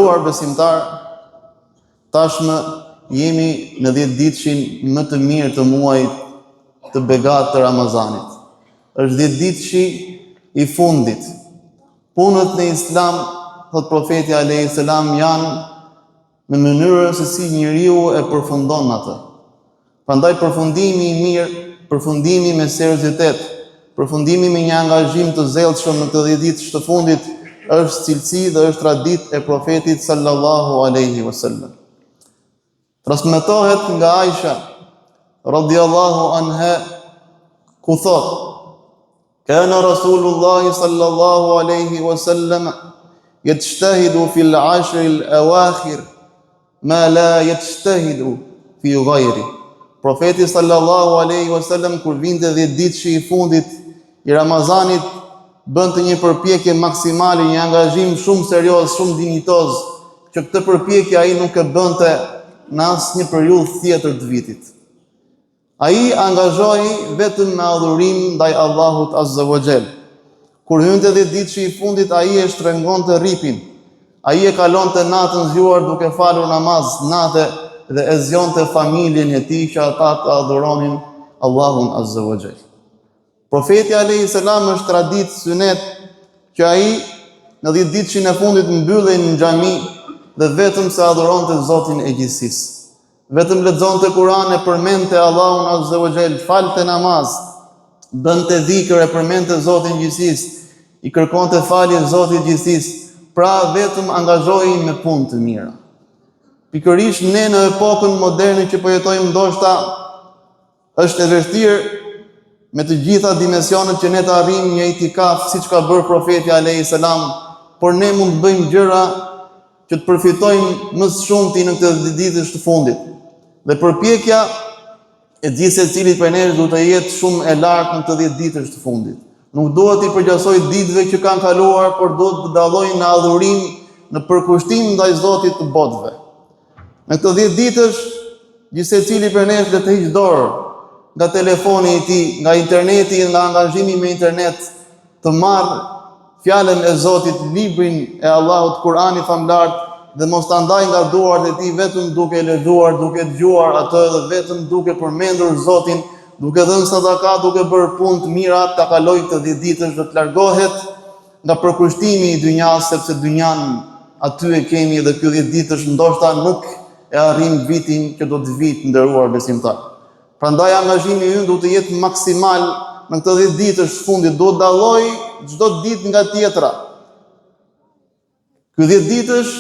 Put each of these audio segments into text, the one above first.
nderuar besimtar, tashmë jemi në 10 ditëshin më të mirë të muajit të begat të Ramazanit. Është 10 ditëshi i fundit. Punët në Islam, thot profeti alayhis salam, janë në mënyrë se si njeriu e përfundon atë. Prandaj përfundimi i mirë, përfundimi me seriozitet, përfundimi me një angazhim të zellshëm në të 10 ditësh të fundit është cilësi dhe është traditë e profetit sallallahu alaihi wasallam. Transmetohet nga Aisha radhiyallahu anha ku thot: Kana Rasulullah sallallahu alaihi wasallam yajtahidu fil 'ashr al-awakhir ma la yajtahidu fi ghayri. Profeti sallallahu alaihi wasallam kur vinte 10 ditëshi i fundit i Ramazanit bënte një përpjekje maksimale, një angazhim shumë serioz, shumë dinjitoz, që këtë përpjekje ai nuk e bënte në asnjë periudhë tjetër të vitit. Ai angazhohej vetëm me adhurim ndaj Allahut Azza wa Jall. Kur hynte 10 ditëshi i fundit, ai e shtrengonte rripin. Ai e kalonte natën zgjuar duke falur namaz natë dhe e zgjonte familjen e tij që ata të adhuronin Allahun Azza wa Jall. Profeti alayhis salam është traditë sunet që ai në 10 ditëshin e fundit mbyllej në xhami dhe vetëm se adhuronte Zotin e gjithësisë. Vetëm lexonte Kur'an, e përmendte Allahun Azza wa Jall, falte namaz, bënte dhikr, e përmendte Zotin e gjithësisë, i kërkonte falje Zotit të gjithësisë, pra vetëm angazhohej me punë të mira. Pikërisht ne në epokën moderne që po jetojmë, ndoshta është e vështirë me të gjitha dimensionet që ne të arrijmë një itikaf siç ka bërë profeti alayhis salam, por ne mund të bëjmë gjëra që të përfitojmë më së shumti në këtë 10 ditësh të fundit. Dhe përpjekja e gjithë secilit prej nesh duhet të jetë shumë e lartë në këtë 10 ditësh të fundit. Nuk duhet i përgjasoj ditëve që kanë kaluar, por duhet të dallojnë në adhurim, në përkushtim ndaj Zotit të botëve. Në këtë 10 ditësh, gjithë secili prej nesh le të hiqë dorë nga telefoni i tij, nga interneti, nga angazhimi me internet, të marrë fjalën e Zotit, librin e Allahut, Kur'ani famlar, dhe mos ta ndaj nga duart e tij vetëm duke lexuar, duke dëgjuar atë dhe vetëm duke përmendur Zotin, duke dhënë sadaka, duke bërë punë të mira, ta kalojë këtë 10 ditësh dhe të largohet nga përkushtimi i dynjas, sepse dynjan aty e kemi dhe ky 10 ditësh ndoshta nuk e arrim vitin që do të vit, nderuar besimtar. Prandaj angazhimi ynë duhet të jetë maksimal në këtë 10 ditësh fundit, duhet dalloj çdo ditë nga tjetra. Ky 10 ditësh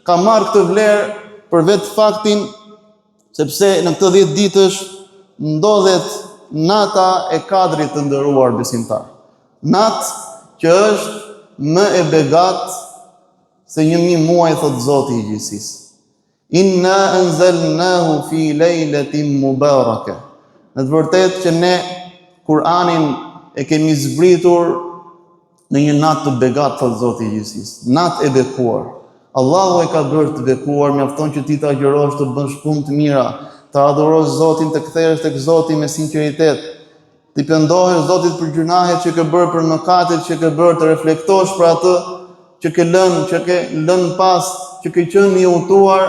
ka marrë këtë vlerë për vetë faktin sepse në këtë 10 ditësh ndodhet nata e Kadrit të nderuar besimtar. Natë që është më e begat se 1000 muaj, thot Zoti i gjithësisë. Inna anzalnahu fi lejletin mubaraka. Në të vërtetë që ne Kur'anin e kemi zbritur në një natë të begat, thot Zoti i gjithësisë. Natë e bekuar. Allahu e ka bërë të bekuar, mjafton që ti të agjërosh, të bësh punë të mira, të adhurosh Zotin, të kthehesh tek Zoti me sinqeritet, të pendohesh Zotit për gjunahet që ke bërë, për mëkatet që ke bërë, të reflektosh për atë që ke lënë pas, që ke qenë i udhëtuar,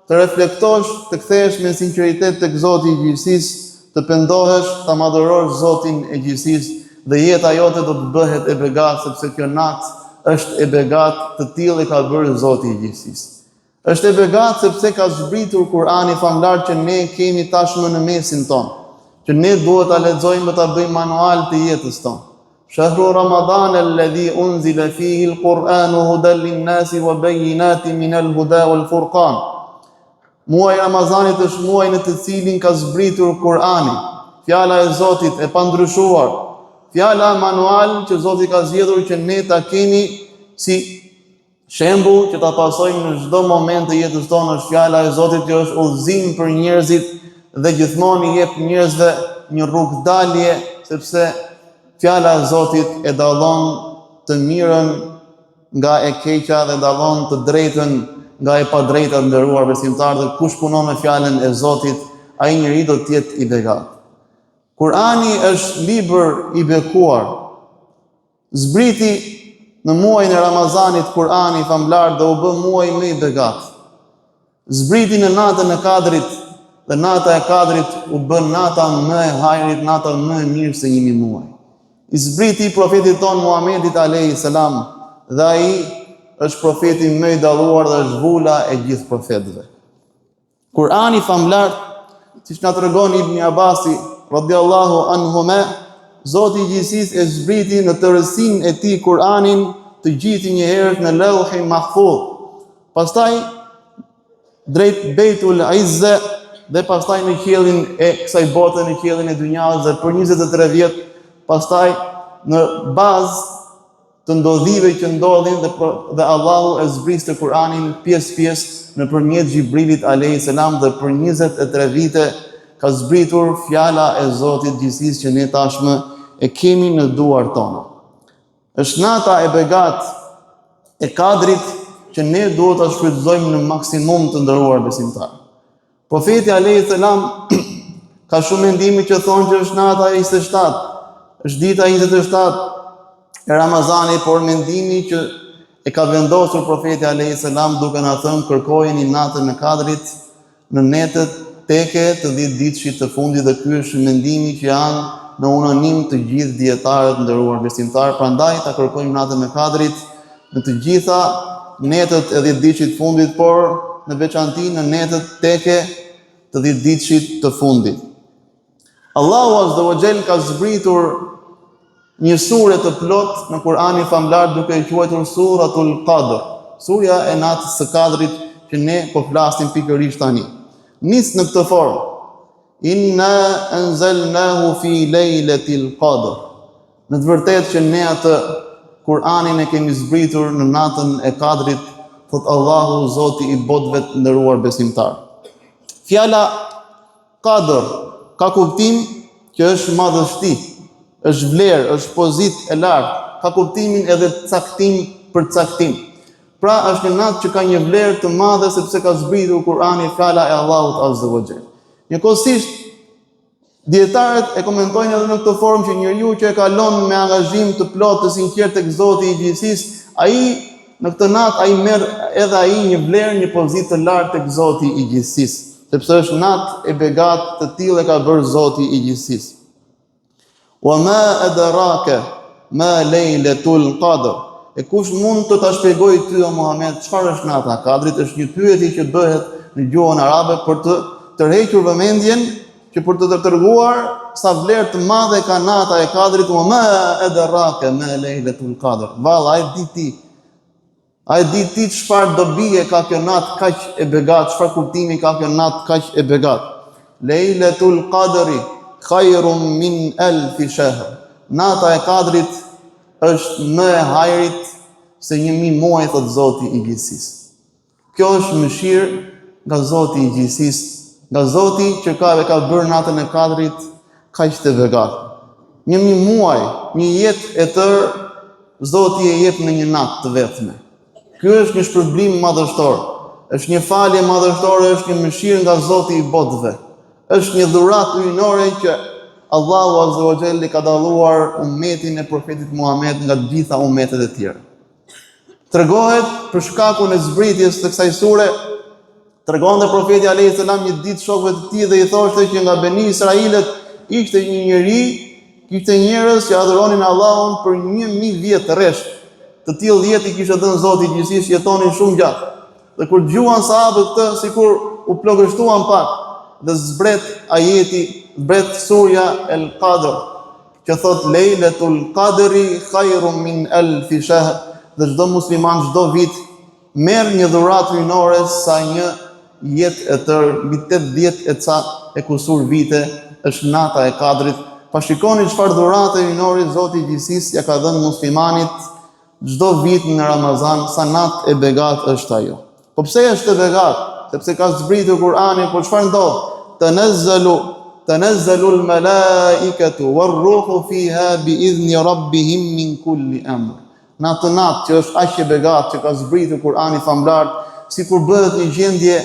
të reflektosh, të kthehesh me sinqeritet tek Zoti i gjithësisë, të pendohesh, ta madhërosh Zotin e gjithësisë dhe jeta jote do të bëhet e begat, sepse kjo natë është e begat, të tillë e ka bërë Zoti i gjithësisë. Është e begat sepse ka zbritur Kur'ani famlar që ne kemi tashmë në mesin ton, që ne duhet ta lexojmë dhe ta bëjmë manual të jetës tonë. Shahru Ramadan alladhi unzila fihi al-Qur'anu hudan lin-nasi wa bayyinatin min al-huda wal-furqan. Muaji Ramazanit është muaji në të cilin ka zbritur Kur'ani, fjala e Zotit e pandryshuar, fjala manual që Zoti ka zgjedhur që ne ta kemi si shembull që ta pasojmë në çdo moment të jetës tonë. Është fjala e Zotit që është udhëzim për njerëzit dhe gjithmonë i jep njerëzve një rrugë dalje, sepse fjala e Zotit e dallon të mirën nga e keqja dhe dallon të drejtën nga e padrejta, nderuar besimtar, dhe kush punon me fjalën e Zotit, ai njeri do të jetë i begat. Kur'ani është libër i bekuar. Zbriti në muajin e Ramazanit Kur'ani famlar dhe u bë muaj më i begat. Zbriti në natën e Kadrit dhe nata e Kadrit u bë nata më e hajrit, nata më e mirë se 1000 muaj. I zbriti profetit ton Muhamedit alayhi salam dhe ai është profeti më i dalluar dhe është vula e gjithë profetëve. Kur'ani famlar, siç na tregon Ibn Abasi radhiyallahu anhuma, Zoti i gjithësisë e zbriti në tërësinë e tij Kur'anin të gjithë një herë në Lauhin Mahfuz. Pastaj drejt Beitul Izza dhe pastaj në qiellin e kësaj bote, në qiellin e dunjas dhe për 23 vjet, pastaj në bazë të ndodhive që ndodhin dhe Allahu e zbristi Kur'anin pjesë nëpërmjet Xhibrilit alayhis salam dhe për 23 vite ka zbritur fjala e Zotit gjithësisë që ne tashmë e kemi në duar tona. Është nata e begat e Kadrit që ne duhet ta shfrytëzojmë në maksimum të nderuar besimtar. Profeti alayhis salam ka shumë mendime që thonë që është nata e 27, është dita 27 e Ramazanit, por mendimi që e ka vendosur profeti alayhis salam duke na thënë kërkojeni natën e Kadrit në netët teke të 10 ditëshit të fundit, dhe ky është mendimi që janë në unanim të gjithë dietarët nderuar besimtar. Prandaj ta kërkojmë natën e Kadrit në të gjitha netët e 10 ditëshit të fundit, por në veçanti në netët teke të 10 ditëshit të fundit. Allahu azza wa jall ka zbritur një sure të plot në Kur'anin famlar duke e quajtur Suratul Qadr, surja e natës së Kadrit që ne po flasim pikërisht tani. Nis në këtë formë: Inna anzalnahu fi lejletil qadr. Në të vërtetë që ne atë Kur'anin e kemi zbritur në natën e Kadrit, thot Allahu Zoti i botëve të nderuar besimtar. Fjala Qadr ka kuptim që është madhështi, është vlerë, është pozitë e lartë, ka kuptimin edhe caktim për caktim. Pra është një natë që ka një vlerë të madhe sepse ka zbritur Kur'ani, fjala e Allahut azza wa jall. Njëkohësisht, dietarët e komentojnë edhe në këtë formë që njeriu që e kalon me angazhim të plotë të sinqert tek Zoti i gjithësisë, ai në këtë natë ai merr edhe ai një vlerë, një pozitë të lartë tek Zoti i gjithësisë, sepse është natë e begat, të tillë e ka bërë Zoti i gjithësisë. Wa ma adraka ma laylatul qadr. E kush mund të ta shpjegojë ty o Muhammed çfarë është nata e Kadrit? Është një pyetje që bëhet në gjuhën arabe për të tërhequr vëmendjen, që për të treguar sa vlerë të madhe ka nata e Kadrit. Wa ma adraka ma laylatul qadr. Valla, ai di ti çfarë dobie ka kjo natë kaq e begat, çfarë kuptimi ka kjo natë kaq e begat. Laylatul qadri khairun min alf shahr. Nata e Kadrit është më e hajrit se 1000 muaj, thot Zoti i gjithësisë. Kjo është mëshirë nga Zoti i gjithësisë, nga Zoti që ka bërë natën e Kadrit kaq të begat. 1000 muaj, një jetë e tërë, Zoti e jep në një natë të vetme. Ky është një shpërblim madhështor, është një falje madhështore, është një mëshirë nga Zoti i botëve. Është një dhuratë hyjnore që Allahu azza wa jall ka dalluar ummetin e profetit Muhammed nga të gjitha ummetet e tjera. Tregohet për shkakun e zbritjes të kësaj sure, tregon dhe profeti alayhis salam një ditë shokëve të tij dhe i thoshte që nga Beni Israilet ishte një njeri, kishte njerëz që adhuronin Allahun për 1000 vjet rresht. Të tillë jetë i kishte dhënë Zoti i gjithësisë, jetonin shumë gjatë. Dhe kur dëgjuan sahabët këtë, sikur u plogështuan pak, dhe zbret ajeti, zbret surja El Qadr, që thot Lejletul Qadri khairun min alf shahr, dhe çdo musliman çdo vit merr një dhuratë hyjnore sa një jetë e tërë, mbi 80 e ca e kusur vite është nata e Kadrit. Pa shikoni çfarë dhurate hyjnore Zoti i gjithësisë ja ka dhënë muslimanit çdo vit në Ramazan, sa natë e begat është ajo. Po pse është e begat? Sepse ka zbritur Kur'ani, por çfarë ndodh? Tanazzalu al-malaikatu war-ruhu fiha bi'izni rabbihim min kulli amr. Në atë natë që është aq e begat, që ka zbritur Kur'ani famlar, sikur bëhet një gjendje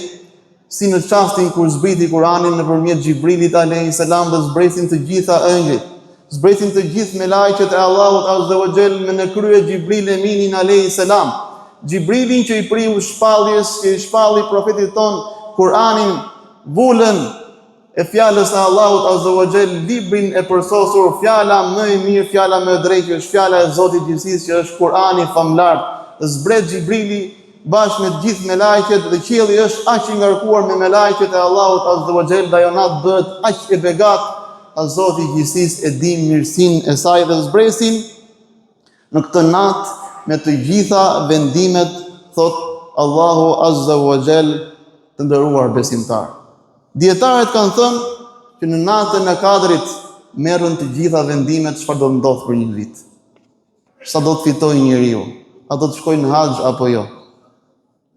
si në çastin kur zbriti Kur'ani nëpërmjet Xhibrilit alayhis salam dhe zbresin të gjitha ëngëjt, zbresin të gjithë me lajqet e Allahut Azza wa Jall me në krye Gjibril Eminin alayhi salam. Gjibrilin që i priu shpalljes, që i shpalli profetit ton Kur'anin, vulën e fjalës e Allahut Azza wa Jall, librin e përsosur, fjala më e mirë, fjala më e drejtë, është fjala e Zotit gjithësisë që është Kur'ani famlar. Zbret Gjibrili bashkë me të gjithë me lajqet dhe qielli është aq i ngarkuar me lajqet e Allahut Azza wa Jall, dajonat bëhet aq e begat, a Zoti i gjithësisë e di mirësinë e saj dhe zbresin në këtë natë me të gjitha vendimet, thot Allahu Azza wa Jall, të nderuar besimtar. Dietarët kanë thënë që në natën e Kadrit merren të gjitha vendimet çfarë do të ndodhë për një vit. Sa do të fitojë njeriu? A do të shkojë në haxh apo jo?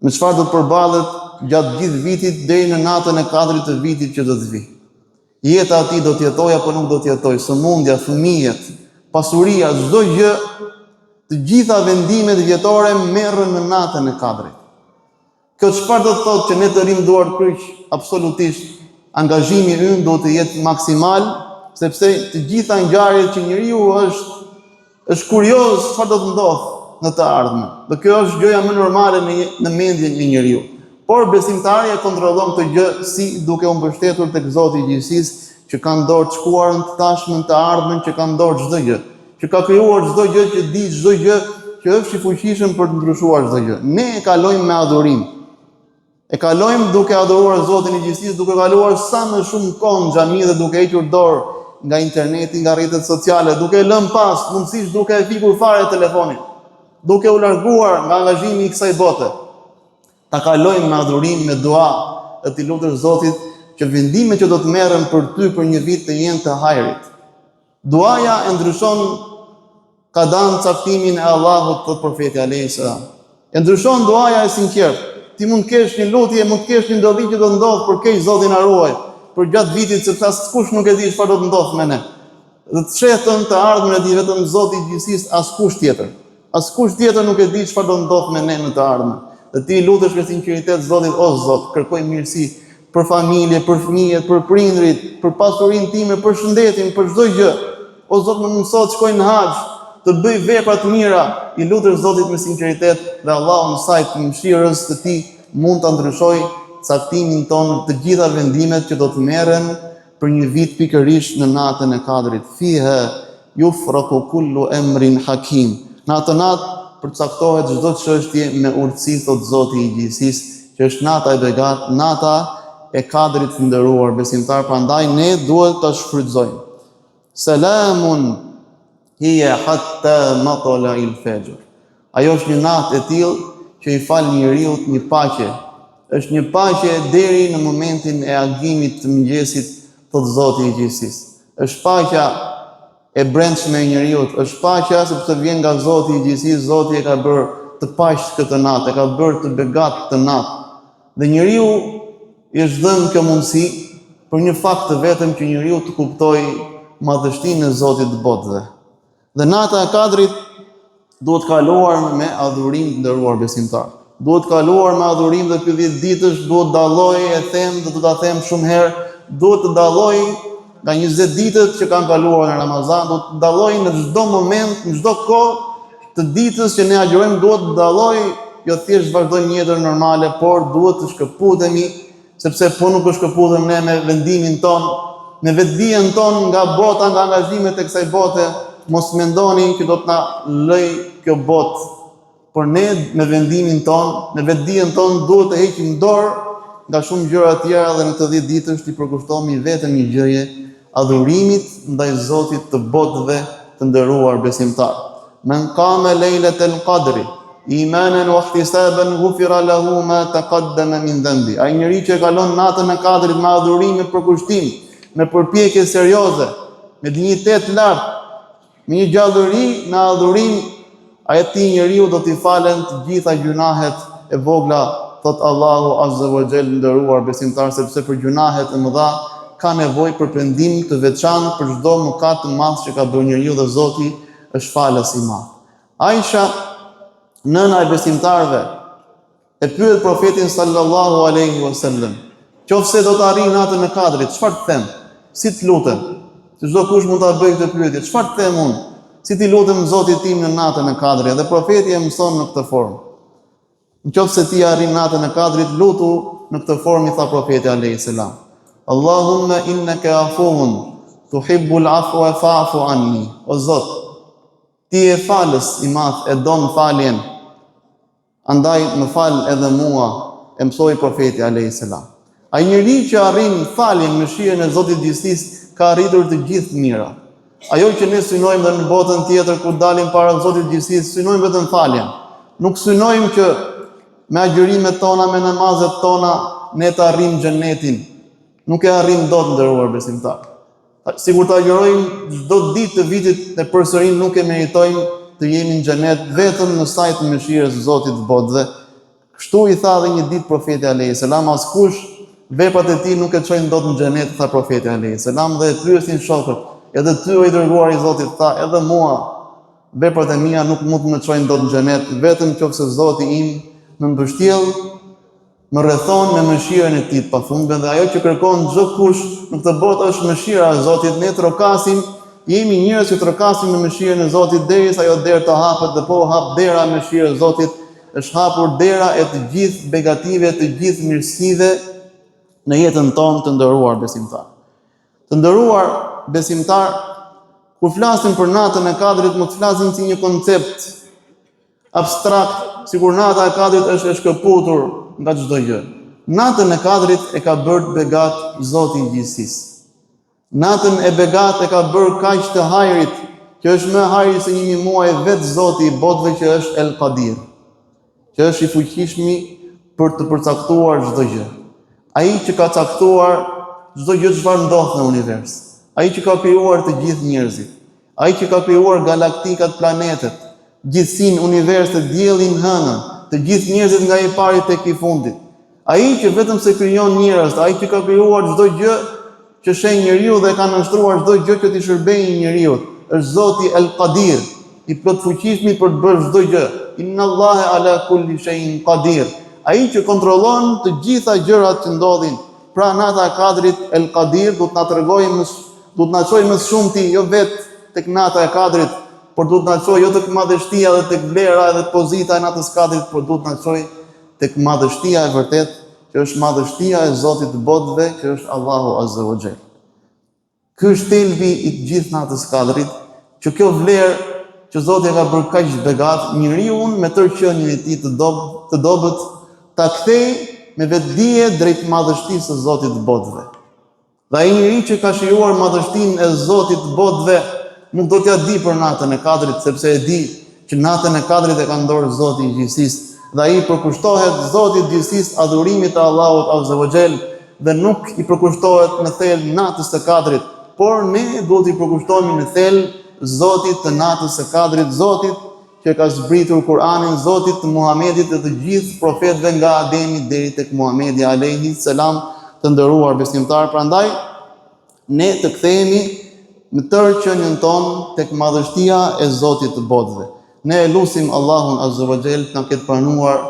Me çfarë do të përballet gjatë gjithë vitit deri në natën e Kadrit të vitit që do të vijë? Jeta ati do të jetojë apo nuk do të jetojë? Sëmundja, fëmijët, pasuria, çdo gjë, të gjitha vendimet vjetore merren në natën e Kadrit. Kjo çfarë do të thotë që ne të rrim duar kryq? Absolutisht, angazhimi ynë do të jetë maksimal, sepse të gjitha ngjarjet që njeriu është kurioz çfarë do të ndodhë në të ardhmen. Dhe kjo është gjëja më normale në mendjen e njeriu. Por besimtari e kontrollon këtë gjë si duke u mbështetur tek Zoti i gjithësisë, që ka në dorë të shkuarën, të tashmen, të ardhmen, që ka në dorë çdo gjë, që ka krijuar çdo gjë, që di çdo gjë, që është i fuqishëm për të ndryshuar çdo gjë. Ne e kalojmë me adhurim. E kalojmë duke adhuruar Zotin i gjithësisë, duke kaluar sa më shumë kohë në xhami dhe duke hequr dorë nga interneti, nga rrjetet sociale, duke lënë pas, mundësisht duke e fikur fare telefonin, duke u larguar nga angazhimi i kësaj bote. Ta kalojmë me adhurim, me dua, e t'i lutesh Zotit që vendimet që do të merren për ty për një vit të jenë të hajrit. Duaja e ndryshon kadan caktimin e Allahut, thot profeti alayhis salam. E ndryshon duaja e sinqertë. Ti mund të kesh një lutje, mund të kesh një ndodhi që do të ndodhë për keq Zoti na ruaj, për gjatë vitit, sepse askush nuk e di çfarë do të ndodhë me ne. Dhe të shetën të ardhmen e di vetëm Zoti i gjithësisë, askush tjetër. Askush tjetër nuk e di çfarë do të ndodhë me ne në të ardhmen. Dhe ti lutesh me sinqeritet Zotit, o Zot, kërkoj mirësi për familje, për fëmijët, për prindrit, për pasurinë time, për shëndetin, për çdo gjë. O Zot, më mëso të shkoj në haxh, të bëj vepra të mira, i lutesh Zotit me sinqeritet dhe Allahu në sajt të mëshirës të Tij mund ta ndryshoj caktimin ton, të gjitha vendimet që do të merren për një vit pikërisht në natën e Kadrit. Fiha yufraqu kullu amrin hakim. Në atë natë përcaktohet çdo çështje me urtësi, thot Zoti i gjithësisë, që është nata e begat, nata e Kadrit të nderuar besimtar. Prandaj ne duhet ta shfrytëzojmë. Selamun hiya hatta matla'il fajr. Ajo është një natë e tillë që i fal njeriu një paqe. Është një paqe deri në momentin e agimit të mëngjesit, thot Zoti i gjithësisë. Është paqja e brendshme e njeriu, është paqja sepse vjen nga Zoti i gjithësisë. Zoti e ka bërë të paqë këtë natë, e ka bërë të begat të natë. Dhe njeriu i është dhënë kjo mundësi për një fakt të vetëm, që njeriu të kuptojë madhështinë e Zotit të botëve. Dhe nata e Kadrit duhet kaluar me adhurim të nderuar besimtar. Duhet kaluar me adhurim dhe 10 ditësh duhet dalloj, e them dhe do ta them shumë herë, duhet të dalloj nga 20 ditët që kanë kaluar në Ramazan, duhet të dalloj në çdo moment, në çdo kohë të ditës që ne agjërojmë, duhet të dalloj, jo thjesht vazhdojmë jetën normale, por duhet të shkëputemi, sepse po nuk shkëputem ne me vendimin ton, me vetdijen ton nga bota, nga angazhimet e kësaj bote. Mos mendoni që do të na lëj kjo botë, por ne me vendimin ton, me vetdijen ton duhet të heqim dorë nga shumë gjëra të tjera dhe në të 10 ditësh të përkushtohemi vetëm një gjëje, adhurimit ndaj Zotit të botëve të nderuar besimtar. Men qama lejlatal qadri imanan wa ihtisaban ghufira lahu ma taqaddama min dhanbi. Ai njeriu që kalon natën e Kadrit me adhurim, me përkushtim, me përpjekje serioze, me dinjitet lart, me një gjallëri në adhurim, ati njeriu do t'i falen të gjitha gjunahet e vogla, thot Allahu Azza wa Jall, nderuar besimtar, sepse për gjunahet e mëdha ka nevojë për pendim të veçantë për çdo mëkat të madh që ka bërë njeriu, dhe Zoti është falës i madh. Aisha, nëna e besimtarëve, e pyet profetin sallallahu alaihi wasallam, qofse do të arrijë natën e Kadrit, çfarë të them? Si të lutem? Se çdo kush mund ta bëjë këtë pyetje. Çfarë them unë? Si ti lutem Zotit tim në natën e Kadrit? Dhe profeti e mëson në këtë formë. Nëse ti arrin natën e Kadrit, lutu në këtë formë, i tha profeti alayhis salam. Allahumma innaka afuwun tuhibbul afwa fa'fu anni. O Zot, ti je falës i madh, e don faljen. Andaj më fal edhe mua, e mësoi profeti alayhis salam. Ai njeriu që arrin faljen në shijen e Zotit gjithësisë ka arritur të gjithë mira. Ajo që ne synojmë dhe në botën tjetër kur dalim para Zotit gjithësisë, synojmë vetëm faljen. Nuk synojmë që me agjërimet tona, me namazet tona, ne të arrijmë xhenetin. Nuk e arrijmë dot, nderuar besimtar. Sigur të agjërojmë çdo ditë të vitit dhe përsëri nuk e meritojmë të jemi në xhenet vetëm në sajt të mëshirës së Zotit të botëve. Kështu i tha dhe një ditë profeti alayhis salam, askush veprat e tij nuk e çojnë dot në xhenet, tha profeti alayhis salam, dhe e pyesin shokët, edhe ty o i dërguar i Zotit, tha, edhe mua veprat e mia nuk mund të më çojnë dot në xhenet, vetëm nëse Zoti im më mbështjell, më rrethon me mëshirën e tij të pafundme, dhe ajo që kërkon çdo kush në këtë botë është mëshira e Zotit. Ne trokasim, jemi njerëz që trokasim me mëshirën e Zotit derisa ajo derë të hapet, dhe po hap dera e mëshirës së Zotit, është hapur dera e të gjithë begative, të gjithë mirësive në jetën tonë, të nderuar besimtar. Të nderuar besimtar, kur flasim për natën e Kadrit, mos flasim si një koncept abstrakt, sikur nata e Kadrit është e shkëputur nga çdo gjë. Natën e Kadrit e ka bërë begat Zoti i gjithësisë. Natën e begat e ka bërë kaq të hajrit, që është më hajri se 1000 muaj vetë Zoti i botëve, që është El Qadir, që është i fuqishmi për të përcaktuar çdo gjë. Ai që ka caktuar çdo gjë çfarë ndodh në univers. Ai që ka krijuar të gjithë njerëzit. Ai që ka krijuar galaktikat, planetet, gjithësinë, universin, diellin, hënën, të gjithë njerëzit nga i pari tek i fundit. Ai që vetëm se krijon njerëz, ai që ka krijuar çdo gjë që sheh njeriu dhe ka nënshtruar çdo gjë që t'i shërbejë njeriu, është Zoti El Qadir, i plot fuqishmi për të bërë çdo gjë. Inna Allaha ala kulli shay'in qadir. Ai që kontrollon të gjitha gjërat që ndodhin. Pra nata e Kadrit, El Qadir, do të na tregojë do të na çojë më shumë ti, jo vetë tek nata e Kadrit, por do të na çojë jo tek madhështia dhe tek vlera dhe pozita e natës Kadrit, por do të na çojë tek madhështia e vërtet, që është madhështia e Zotit të botëve, që është Allahu Azza wa Jall. Ky është thelbi i të gjithë natës Kadrit, që kjo vlerë që Zoti ka bërë kaq begat, njeriu me tërqenien e tij të dobët, ta kthej me vetdije drejt madhështisë së Zotit të botëve. Dhe ai njeriu që ka shijuar madhështinë e Zotit të botëve, nuk do t'ja di për natën e Kadrit, sepse e di që natën e Kadrit e ka në dorë Zoti i gjithësisë, dhe ai përkushtohet Zotit të gjithësisë, adhurimit të Allahut Azza wa Jall, dhe nuk i përkushtohet në thelb natës së Kadrit, por ne duhet i përkushtohemi në thelb Zotit të natës së Kadrit, Zotit që ka zbritur Kur'anin, Zotit të Muhamedit dhe të gjithë profetëve nga Ademi deri tek Muhamedi alayhi salam, të nderuar besimtar. Prandaj ne të kthehemi në tërë qenien tonë tek madhështia e Zotit të botëve. Ne e lutim Allahun Azza wa Jall të na ketë pranuar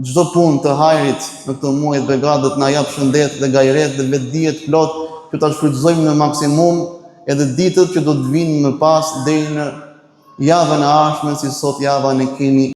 çdo punë të hajrit në këtë muaj të begat, të na jap shëndet dhe gajret dhe vetdije të plot, që ta shfrytëzojmë në maksimum edhe ditët që do të vinë më pas deri në javën e ardhshme, si sot java ne kemi